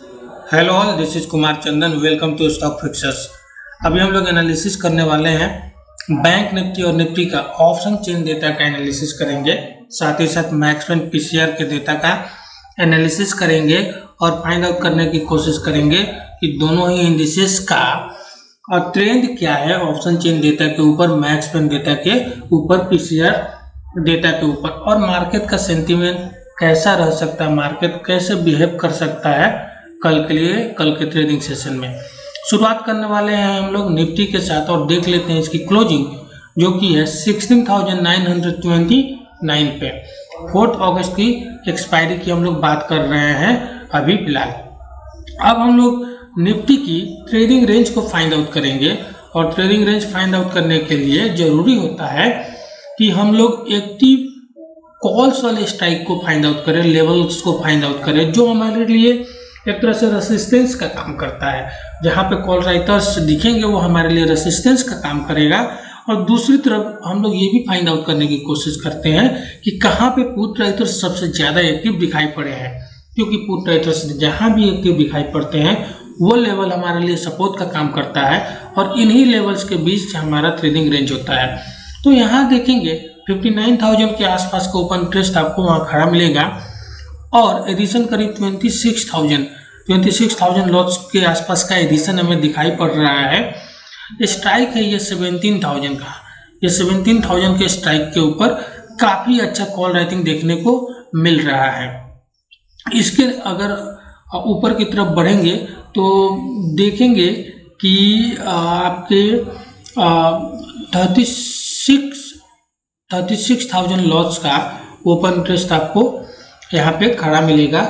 Hello all, this is Kumar Chandan. Welcome to stock fixers. अभी हम लोग एनालिसिस करने वाले हैं बैंक निफ्टी और निफ्टी का ऑप्शन चेन डेटा का एनालिसिस करेंगे। साथ ही साथ मैक्सवेल पीसीआर के डेटा का एनालिसिस करेंगे और फाइंड आउट करने की कोशिश करेंगे कि दोनों ही इंडिसेस का और ट्रेंड क्या है ऑप्शन चेन डेटा के ऊपर, मैक्सवेल डेटा के ऊपर, पीसीआर डेटा के ऊपर, और मार्केट का सेंटीमेंट कैसा रह सकता है, मार्केट कैसे बिहेव कर सकता है कल के लिए, कल के ट्रेडिंग सेशन में। शुरुआत करने वाले हैं हम लोग निफ्टी के साथ और देख लेते हैं इसकी क्लोजिंग जो कि है 16,929 पे। 4 अगस्त की एक्सपायरी की हम लोग बात कर रहे हैं अभी फिलहाल। अब हम लोग निफ्टी की ट्रेडिंग रेंज को फाइंड आउट करेंगे और ट्रेडिंग रेंज फाइंड आउट करने के लिए जरूरी होता है कि हम लोग एक्टिव कॉल्स वाले स्ट्राइक को फाइंड आउट करें, लेवल्स को फाइंड आउट करें, जो हमारे लिए एक तरह से रेसिस्टेंस का काम करता है। जहाँ पे कॉल राइटर्स दिखेंगे वो हमारे लिए रेसिस्टेंस का काम करेगा। और दूसरी तरफ हम लोग ये भी फाइंड आउट करने की कोशिश करते हैं कि कहाँ पे पुट राइटर्स सबसे ज़्यादा एक्टिव दिखाई पड़े हैं, क्योंकि पुट राइटर्स जहाँ भी एक्टिव दिखाई पड़ते हैं वो लेवल हमारे लिए सपोर्ट का काम करता है और इन्हीं लेवल्स के बीच हमारा ट्रेडिंग रेंज होता है। तो यहाँ देखेंगे 59,000 के आसपास का ओपन इंटरेस्ट आपको वहाँ खड़ा मिलेगा और एडिशन करीब 26,000 लॉट्स के आसपास का एडिशन हमें दिखाई पड़ रहा है। स्ट्राइक है ये 17,000 का। ये 17,000 के स्ट्राइक के ऊपर काफ़ी अच्छा कॉल राइटिंग देखने को मिल रहा है। इसके अगर ऊपर की तरफ बढ़ेंगे तो देखेंगे कि आपके 36,000 लॉट्स का ओपन इंटरेस्ट आपको यहाँ पे खड़ा मिलेगा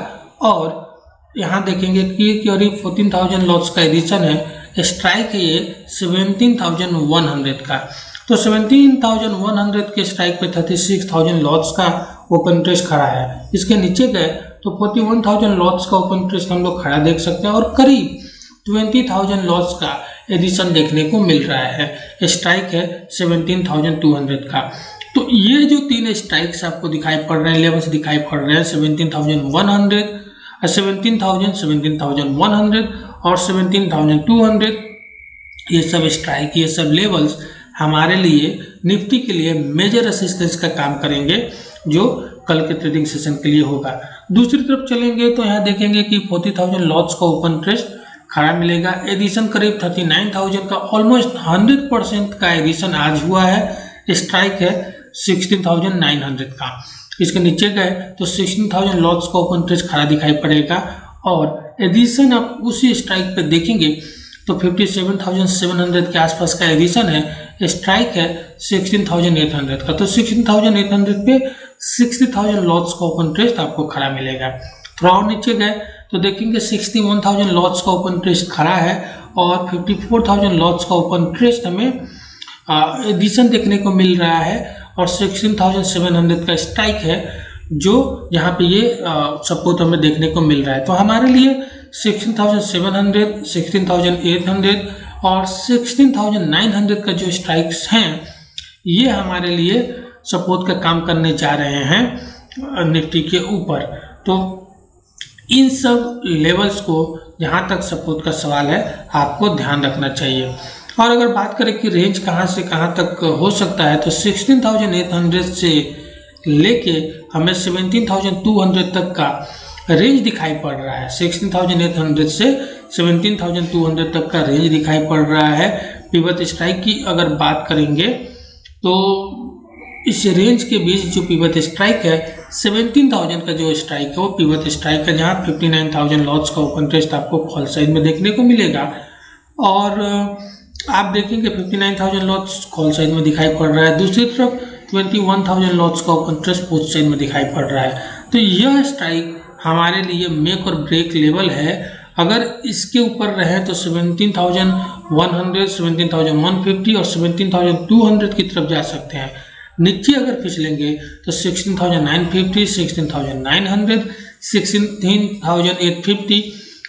और यहाँ देखेंगे कि करीब 14,000 लॉट्स का एडिशन है। स्ट्राइक है ये 17,100 का। तो 17,100 के स्ट्राइक पे 36,000 लॉट्स का ओपन इंटरेस्ट खड़ा है। इसके नीचे गए तो 41,000 लॉट्स का ओपन इंटरेस्ट हम लोग खड़ा देख सकते हैं और करीब 20,000 लॉट्स का एडिशन देखने को मिल रहा है। स्ट्राइक है 17,200 का। तो ये जो तीन स्ट्राइक्स आपको दिखाई पड़ रहे हैं, लेवल्स दिखाई पड़ रहे हैं 17,100, 17,000, 17,100 और 17,200, ये सब स्ट्राइक, ये सब लेवल्स हमारे लिए निफ्टी के लिए मेजर रेजिस्टेंस का काम करेंगे जो कल के ट्रेडिंग सेशन के लिए होगा। दूसरी तरफ चलेंगे तो यहाँ देखेंगे कि 40,000 लॉट्स का ओपन इंटरेस्ट खड़ा मिलेगा। एडिशन करीब 39,000 का, ऑलमोस्ट 100% का एडिशन आज हुआ है। स्ट्राइक है 16,900 का। इसके नीचे गए तो 16,000 लॉट्स का ओपन इंटरेस्ट खड़ा दिखाई पड़ेगा और एडिशन आप उसी स्ट्राइक पे देखेंगे तो 57,700 के आसपास का एडिशन है। स्ट्राइक है 16,800 का। तो 16,800 पे 60,000 लॉट्स का ओपन इंटरेस्ट आपको खड़ा मिलेगा। थोड़ा और नीचे गए तो देखेंगे 61,000 लॉट्स का ओपन इंटरेस्ट खड़ा है और 54,000 लॉट्स का ओपन इंटरेस्ट हमें एडिशन देखने को मिल रहा है और 16,700 का स्ट्राइक है जो यहाँ पे ये सपोर्ट हमें देखने को मिल रहा है। तो हमारे लिए 16,700, 16,800 और 16,900 का जो स्ट्राइक्स हैं ये हमारे लिए सपोर्ट का काम करने जा रहे हैं निफ्टी के ऊपर। तो इन सब लेवल्स को जहाँ तक सपोर्ट का सवाल है आपको ध्यान रखना चाहिए। और अगर बात करें कि रेंज कहाँ से कहाँ तक हो सकता है तो 16,800 से लेके हमें 17,200 तक का रेंज दिखाई पड़ रहा है। 16,800 से 17,200 तक का रेंज दिखाई पड़ रहा है। पिवट स्ट्राइक की अगर बात करेंगे तो इस रेंज के बीच जो पिवट स्ट्राइक है 17,000 का जो स्ट्राइक है वो पिवट स्ट्राइक है, जहाँ 59,000 लॉट्स का ओपन इंटरेस्ट आपको फॉल साइड में देखने को मिलेगा। और आप देखेंगे 59,000 लॉट्स कॉल साइड में दिखाई पड़ रहा है। दूसरी तरफ 21,000 लॉट्स का ओपन इंटरेस्ट पुट साइड में दिखाई पड़ रहा है। तो यह स्ट्राइक हमारे लिए मेक और ब्रेक लेवल है। अगर इसके ऊपर रहे तो 17,100, 17,150 और 17,200 की तरफ जा सकते हैं। नीचे अगर फिसलेंगे तो 16,950, 16,900, 16,850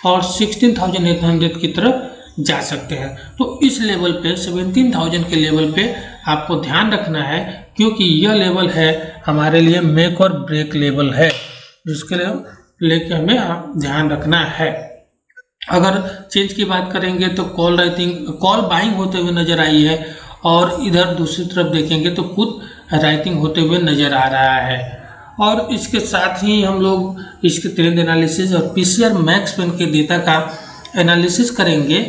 और 16,800 की तरफ जा सकते हैं। तो इस लेवल पे 17,000 के लेवल पे आपको ध्यान रखना है, क्योंकि यह लेवल है हमारे लिए मेक और ब्रेक लेवल है, जिसके लिए लेके हमें ध्यान रखना है। अगर चेंज की बात करेंगे तो कॉल बाइंग होते हुए नजर आई है, और इधर दूसरी तरफ देखेंगे तो पुट राइटिंग होते हुए नजर आ रहा है। और इसके साथ ही हम लोग इसके ट्रेंड एनालिसिस और पीसीआर मैक्स पेन के डेटा का एनालिसिस करेंगे,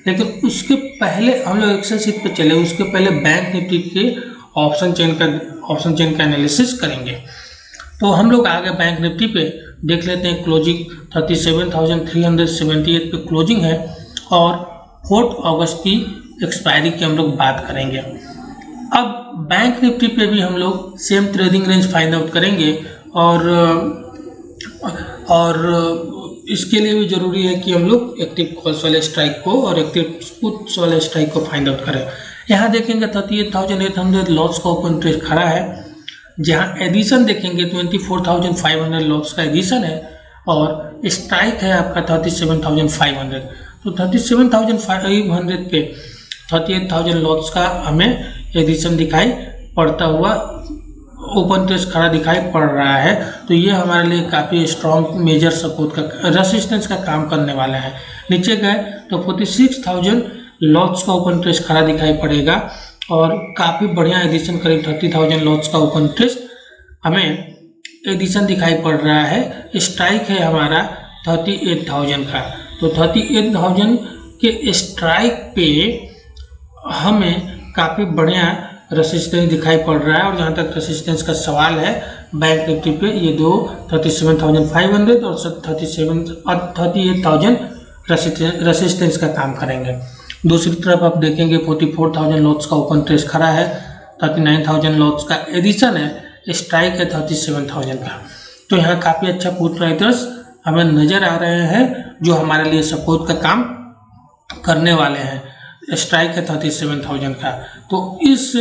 लेकिन उसके पहले हम लोग एक्सेल शीट पे चले, उसके पहले बैंक निफ्टी के ऑप्शन चेन का एनालिसिस करेंगे। तो हम लोग आगे बैंक निफ्टी पे देख लेते हैं। क्लोजिंग 37,378 पे क्लोजिंग है, और 4 अगस्त की एक्सपायरी की हम लोग बात करेंगे। अब बैंक निफ्टी पे भी हम लोग same trading range find out करेंगे, और इसके लिए भी ज़रूरी है कि हम लोग एक्टिव कॉल्स वाले स्ट्राइक को और एक्टिव पुट्स वाले स्ट्राइक को फाइंड आउट करें। यहाँ देखेंगे 38,800 लॉट्स का ओपन इंटरेस्ट खड़ा है, जहाँ एडिशन देखेंगे 24,500 लॉट्स का एडिशन है, और स्ट्राइक है आपका 37,500। तो 37,500 पे 38,000 लॉट्स का हमें एडिशन दिखाई पड़ता हुआ ओपन इंटरेस्ट खड़ा दिखाई पड़ रहा है। तो ये हमारे लिए काफ़ी स्ट्रॉन्ग मेजर सपोर्ट का रेसिस्टेंस का काम करने वाला है। नीचे गए तो 46,000 लॉट्स का ओपन इंटरेस्ट खड़ा दिखाई पड़ेगा, और काफ़ी बढ़िया एडिशन करीब 30,000 लॉट्स का ओपन इंटरेस्ट हमें एडिशन दिखाई पड़ रहा है। स्ट्राइक है हमारा 38,000 का। तो 38,000 के स्ट्राइक पे हमें काफ़ी बढ़िया रेसिस्टेंस दिखाई पड़ रहा है। और जहाँ तक रेसिस्टेंस का सवाल है बैंक निफ्टी पे, ये दो 37,500 और 38,000 रेसिस्टेंस का काम करेंगे। दूसरी तरफ आप देखेंगे 44,000 लॉट्स का ओपन इंटरेस्ट खड़ा है, 39,000 लॉट्स का एडिशन है, स्ट्राइक है 37,000 का। तो यहाँ काफ़ी अच्छा पुट राइटर्स हमें नज़र आ रहे हैं, जो हमारे लिए सपोर्ट का काम करने वाले हैं। स्ट्राइक है 37,000 का, तो इस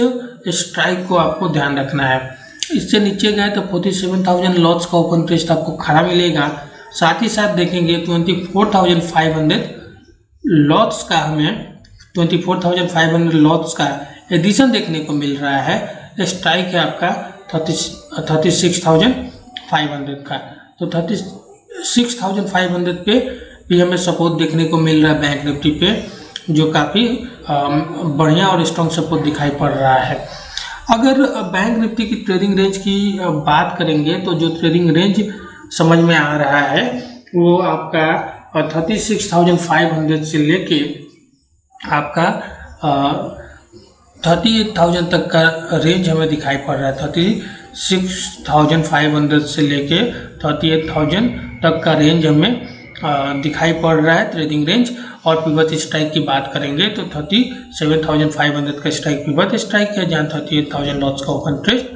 स्ट्राइक को आपको ध्यान रखना है। इससे नीचे गए तो 47,000 लॉट्स का ओपन इंटरेस्ट आपको खड़ा मिलेगा। साथ ही साथ देखेंगे 24,500 लॉट्स का हमें 24,500 लॉट्स का एडिशन देखने को मिल रहा है। स्ट्राइक है आपका 36,500 का। तो 36,500 पे भी हमें सपोर्ट देखने को मिल रहा है बैंक निफ्टी पे, जो काफ़ी बढ़िया और स्ट्रॉन्ग सपोर्ट दिखाई पड़ रहा है। अगर बैंक निफ्टी की ट्रेडिंग रेंज की बात करेंगे तो जो ट्रेडिंग रेंज समझ में आ रहा है वो आपका 36,500 से लेके आपका 38,000 तक का रेंज हमें दिखाई पड़ रहा है। 36,500 से लेके 38,000 तक का रेंज हमें दिखाई पड़ रहा है ट्रेडिंग रेंज। और पिवट स्ट्राइक की बात करेंगे तो 37,500 का स्ट्राइक पिवट स्ट्राइक है, जहाँ 38,000 लॉट्स का ओपन इंटरेस्ट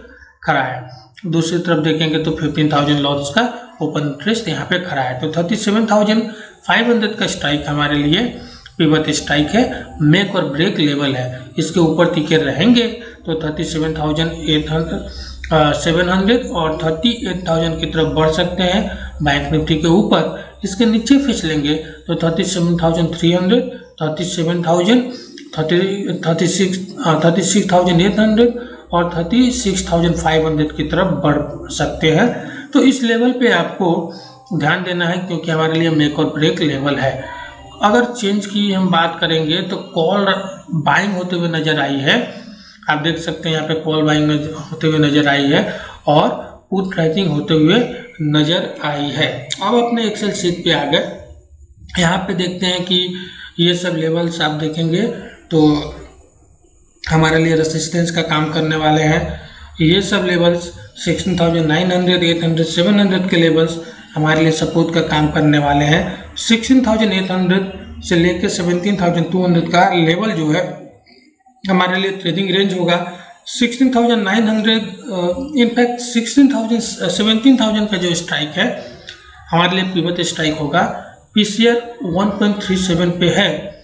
खड़ा है। दूसरी तरफ देखेंगे तो 15,000 लॉट्स का ओपन इंटरेस्ट यहाँ पे खड़ा है। तो 37,500 का स्ट्राइक हमारे लिए पिवट स्ट्राइक है, मेक और ब्रेक लेवल है। इसके ऊपर टिके रहेंगे तो 37,700 और 38,000 की तरफ बढ़ सकते हैं बैंक निफ्टी के ऊपर। इसके नीचे फिसलेंगे तो 37,300, 37,000, 36,800 और 36,500 की तरफ बढ़ सकते हैं। तो इस लेवल पे आपको ध्यान देना है, क्योंकि हमारे लिए मेक और ब्रेक लेवल है। अगर चेंज की हम बात करेंगे तो कॉल बाइंग होते हुए नज़र आई है, आप देख सकते हैं यहाँ पे कॉल बाइंग होते हुए नज़र आई है और पुट राइटिंग होते हुए नज़र आई है। अब अपने एक्सेल शीट पे आ गए, यहाँ पे देखते हैं कि ये सब लेवल्स आप देखेंगे तो हमारे लिए रेसिस्टेंस का काम करने वाले हैं। ये सब लेवल्स 16,900, 800, 700 के लेवल्स हमारे लिए सपोर्ट का काम करने वाले हैं। 16,800 से लेकर 17,200 का लेवल जो है हमारे लिए ट्रेडिंग रेंज होगा। 16,900 इनफैक्ट 17,000 का जो स्ट्राइक है हमारे लिए पिवट स्ट्राइक होगा। पीसीआर 1.37 पे है।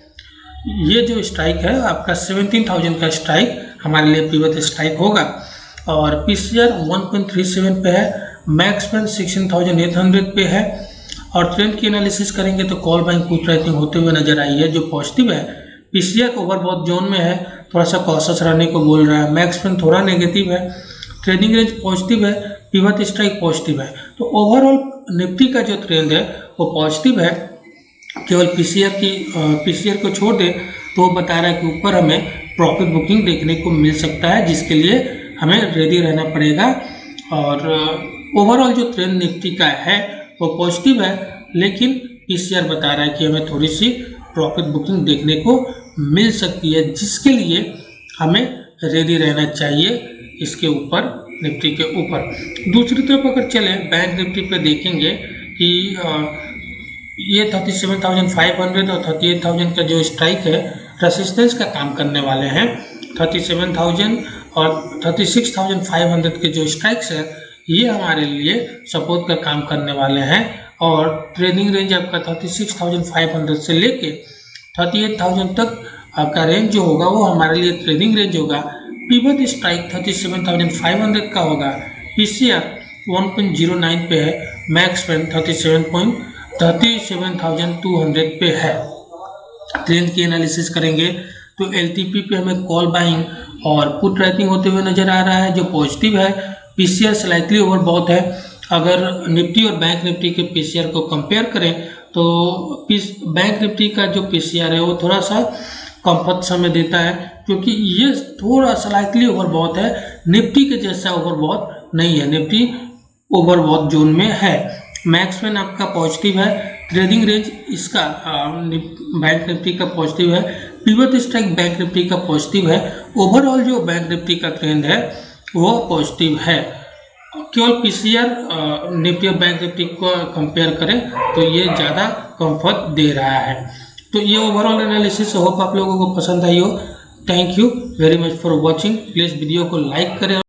ये जो स्ट्राइक है आपका 17,000 का स्ट्राइक हमारे लिए पिवट स्ट्राइक होगा और पीसीआर 1.37 पे है। मैक्स पेन 16,800 पे है और ट्रेंड की एनालिसिस करेंगे तो कॉल बाइंग पुट राइटिंग होते हुए नजर आई है, जो पॉजिटिव है। पीसीआर ओवरबॉट जोन में है, थोड़ा सा कॉशस रहने को बोल रहा है। मैक्स पेन थोड़ा नेगेटिव है, ट्रेडिंग रेंज पॉजिटिव है, पिवट स्ट्राइक पॉजिटिव है। तो ओवरऑल निफ्टी का जो ट्रेंड है वो पॉजिटिव है केवल पीसीआर को छोड़ दे तो वो बता रहा है कि ऊपर हमें प्रॉफिट बुकिंग देखने को मिल सकता है, जिसके लिए हमें रेडी रहना पड़ेगा। और ओवरऑल जो ट्रेंड निफ्टी का है वो पॉजिटिव है, लेकिन पीसीआर बता रहा है कि हमें थोड़ी सी प्रॉफिट बुकिंग देखने को मिल सकती है, जिसके लिए हमें रेडी रहना चाहिए इसके ऊपर, निफ्टी के ऊपर। दूसरी तरफ अगर चले बैंक निफ्टी पे देखेंगे कि ये 37,500 और 38,000 का जो स्ट्राइक है रेसिस्टेंस का काम करने वाले हैं। 37,000 और 36,500 के जो स्ट्राइक्स है ये हमारे लिए सपोर्ट का काम करने वाले हैं। और ट्रेडिंग रेंज आपका 36,500 से लेके 38,000 तक का रेंज जो होगा वो हमारे लिए ट्रेडिंग रेंज होगा। पिवट स्ट्राइक 37,500 का होगा। पीसीआर 1.09 पे है। मैक्स पेन 37,200 पे है। ट्रेंड की एनालिसिस करेंगे तो एलटीपी पे हमें कॉल बाइंग और पुट राइटिंग होते हुए नजर आ रहा है, जो पॉजिटिव है। पीसीआर स्लाइटली ओवरबॉट है। अगर निफ्टी और बैंक निफ्टी के पीसीआर को कंपेयर करें तो बैंक निफ्टी का जो पीसीआर है वो थोड़ा सा कंफर्ट समय देता है, क्योंकि ये थोड़ा स्लाइटली ओवरबॉट है। निफ्टी के जैसा ओवरबॉट नहीं है, निफ्टी ओवरबॉट जोन में है। मैक्स पेन आपका पॉजिटिव है। ट्रेडिंग रेंज इसका बैंक निफ्टी का पॉजिटिव है। पिवट स्ट्राइक बैंक निफ्टी का पॉजिटिव है। ओवरऑल जो बैंक निफ्टी का ट्रेंड है वो पॉजिटिव है। केवल पीसीआर निफ्टी और बैंक निफ्टी को कंपेयर करें तो ये ज़्यादा कंफर्ट दे रहा है। तो ये ओवरऑल एनालिसिस होप आप लोगों को पसंद आई हो। Thank you very much for watching. Please video को लाइक करें।